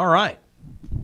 All right.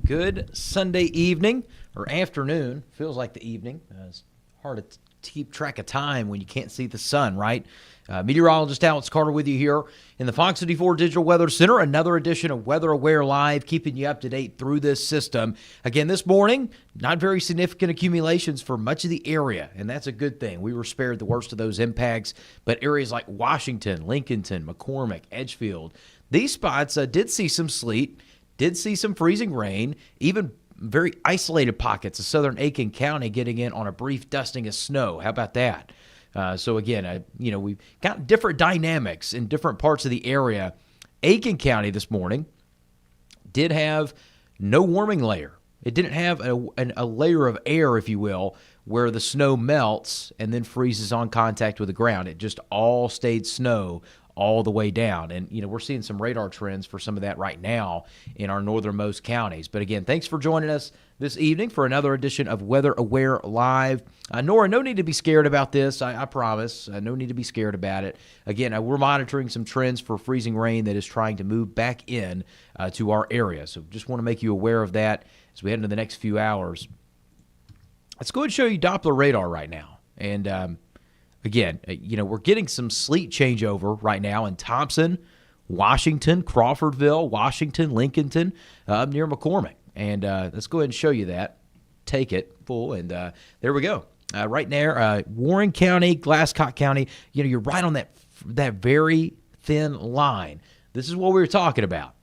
Good Sunday evening or afternoon. Feels like the evening. It's hard to keep track of time when you can't see the sun, right? Meteorologist Alex Carter with you here in the Fox 54 Digital Weather Center. Another edition of Weather Aware Live, keeping you up to date through this system. Again, this morning, not very significant accumulations for much of the area, and that's a good thing. We were spared the worst of those impacts, but areas like Washington, Lincolnton, McCormick, Edgefield, these spots did see some sleet, did see some freezing rain, even very isolated pockets of southern Aiken County getting in on a brief dusting of snow. How about that? So again, we've got different dynamics in different parts of the area. Aiken County this morning did have no warming layer. It didn't have a layer of air, if you will, where the snow melts and then freezes on contact with the ground. It just all stayed snow all the way down. And, we're seeing some radar trends for some of that right now in our northernmost counties. But again, thanks for joining us this evening for another edition of Weather Aware Live. Nora, no need to be scared about this. I promise. No need to be scared about it. Again, we're monitoring some trends for freezing rain that is trying to move back in to our area. So just want to make you aware of that as we head into the next few hours. Let's go ahead and show you Doppler radar right now. And, again, we're getting some sleet changeover right now in Thompson, Washington, Crawfordville, Washington, Lincolnton, up near McCormick. And let's go ahead and show you that. Take it full, and there we go. Right there, Warren County, Glasscock County, you're right on that very thin line. This is what we were talking about.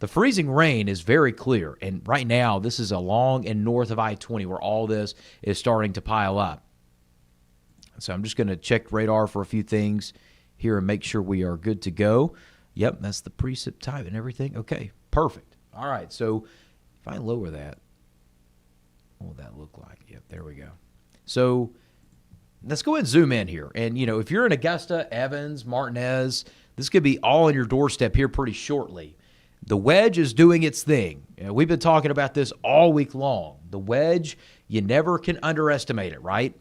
The freezing rain is very clear, and right now this is along and north of I-20 where all this is starting to pile up. So I'm just going to check radar for a few things here and make sure we are good to go. Yep, that's the precip type and everything. Okay, perfect. All right, so if I lower that, what will that look like? Yep, there we go. So let's go ahead and zoom in here. And, if you're in Augusta, Evans, Martinez, this could be all on your doorstep here pretty shortly. The wedge is doing its thing. We've been talking about this all week long. The wedge, you never can underestimate it, right?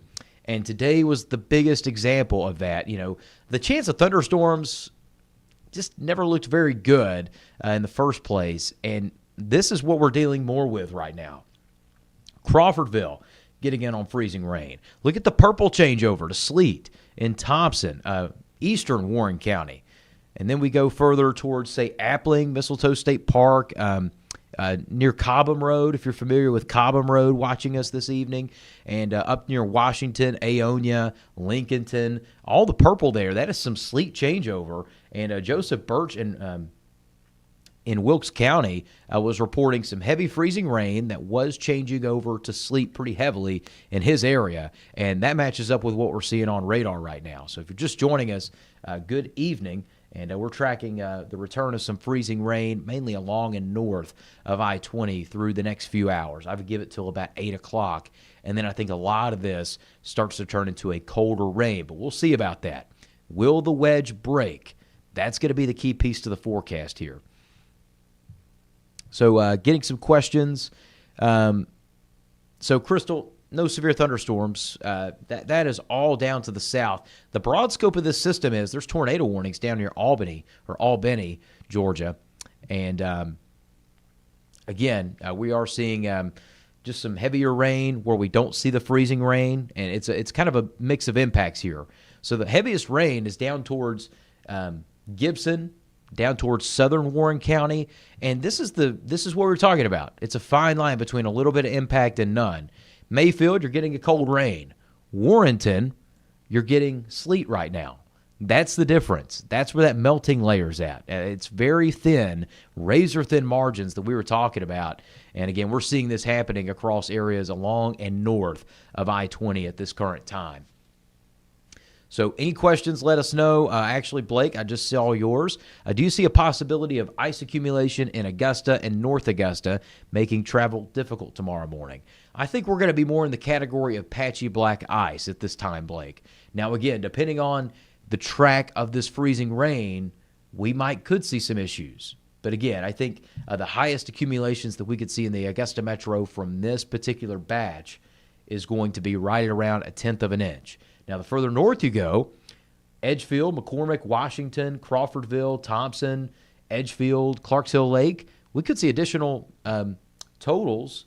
And today was the biggest example of that. The chance of thunderstorms just never looked very good in the first place. And this is what we're dealing more with right now. Crawfordville getting in on freezing rain. Look at the purple changeover to sleet in Thompson, eastern Warren County. And then we go further towards, say, Appling, Mistletoe State Park, near Cobham Road, if you're familiar with Cobham Road, watching us this evening, and up near Washington, Aonia, Lincolnton, all the purple there. That is some sleet changeover. And Joseph Birch in Wilkes County was reporting some heavy freezing rain that was changing over to sleet pretty heavily in his area, and that matches up with what we're seeing on radar right now. So if you're just joining us, good evening. And we're tracking the return of some freezing rain, mainly along and north of I-20 through the next few hours. I would give it till about 8 o'clock. And then I think a lot of this starts to turn into a colder rain. But we'll see about that. Will the wedge break? That's going to be the key piece to the forecast here. So getting some questions. So, Crystal, no severe thunderstorms. That is all down to the south. The broad scope of this system is there's tornado warnings down near Albany, Georgia. And, again, we are seeing just some heavier rain where we don't see the freezing rain. And it's kind of a mix of impacts here. So the heaviest rain is down towards Gibson, down towards southern Warren County. And this is what we're talking about. It's a fine line between a little bit of impact and none. Mayfield, you're getting a cold rain. Warrenton, you're getting sleet right now. That's the difference. That's where that melting layer's at. It's very thin, razor-thin margins that we were talking about. And, again, we're seeing this happening across areas along and north of I-20 at this current time. So any questions, let us know. Actually, Blake, I just saw yours. Do you see a possibility of ice accumulation in Augusta and North Augusta making travel difficult tomorrow morning? I think we're going to be more in the category of patchy black ice at this time, Blake. Now, again, depending on the track of this freezing rain, we could see some issues. But again, I think the highest accumulations that we could see in the Augusta Metro from this particular batch is going to be right around 1/10 of an inch. Now, the further north you go, Edgefield, McCormick, Washington, Crawfordville, Thompson, Edgefield, Clarks Hill Lake, we could see additional totals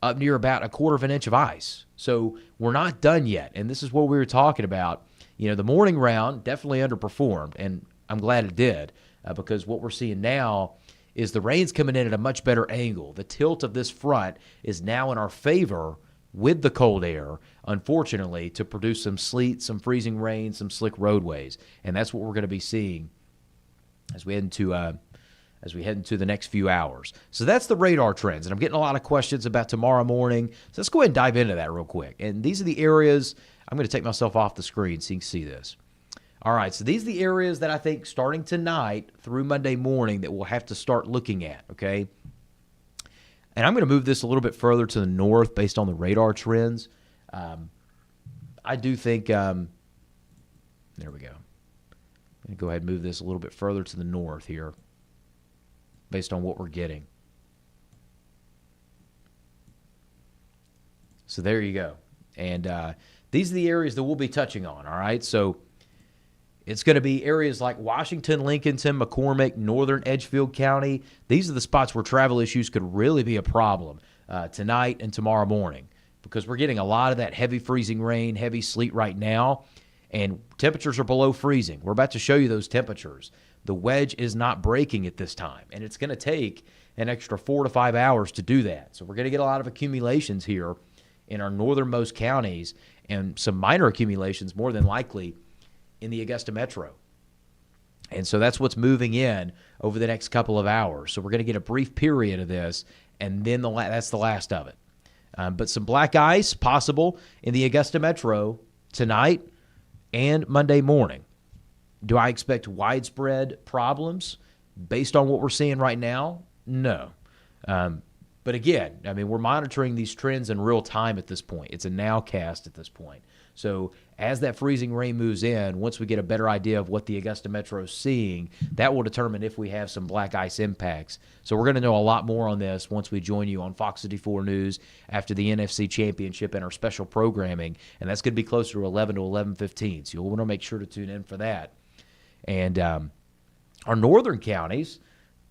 up near about 1/4 of an inch of ice. So we're not done yet. And this is what we were talking about. The morning round definitely underperformed, and I'm glad it did because what we're seeing now is the rain's coming in at a much better angle. The tilt of this front is now in our favor with the cold air, unfortunately, to produce some sleet, some freezing rain, some slick roadways. And that's what we're going to be seeing as we head into the next few hours. So that's the radar trends. And I'm getting a lot of questions about tomorrow morning. So let's go ahead and dive into that real quick. And these are the areas, I'm going to take myself off the screen so you can see this. All right, so these are the areas that I think starting tonight through Monday morning that we'll have to start looking at, okay? And I'm going to move this a little bit further to the north based on the radar trends. I do think, there we go. I'm going to go ahead and move this a little bit further to the north here based on what we're getting. So there you go. And these are the areas that we'll be touching on, all right? So it's going to be areas like Washington, Lincolnton, McCormick, northern Edgefield County. These are the spots where travel issues could really be a problem tonight and tomorrow morning because we're getting a lot of that heavy freezing rain, heavy sleet right now, and temperatures are below freezing. We're about to show you those temperatures. The wedge is not breaking at this time, and it's going to take an extra 4 to 5 hours to do that. So we're going to get a lot of accumulations here in our northernmost counties and some minor accumulations more than likely in the Augusta Metro. And so that's what's moving in over the next couple of hours. So we're going to get a brief period of this, and then that's the last of it. But some black ice possible in the Augusta Metro tonight and Monday morning. Do I expect widespread problems based on what we're seeing right now? No. But again, I mean, we're monitoring these trends in real time at this point. It's a nowcast at this point. So as that freezing rain moves in, once we get a better idea of what the Augusta Metro is seeing, that will determine if we have some black ice impacts. So we're going to know a lot more on this once we join you on Fox 54 News after the NFC Championship and our special programming. And that's going to be closer to 11 to 11:15. So you'll want to make sure to tune in for that. And our northern counties,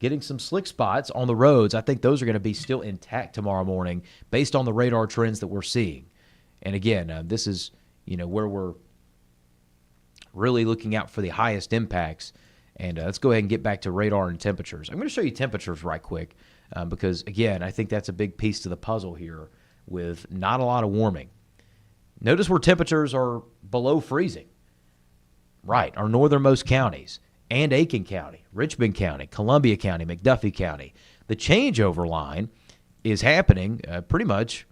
getting some slick spots on the roads, I think those are going to be still intact tomorrow morning based on the radar trends that we're seeing. And again, this is where we're really looking out for the highest impacts. And let's go ahead and get back to radar and temperatures. I'm going to show you temperatures right quick because, again, I think that's a big piece to the puzzle here with not a lot of warming. Notice where temperatures are below freezing. Right, our northernmost counties and Aiken County, Richmond County, Columbia County, McDuffie County. The changeover line is happening pretty much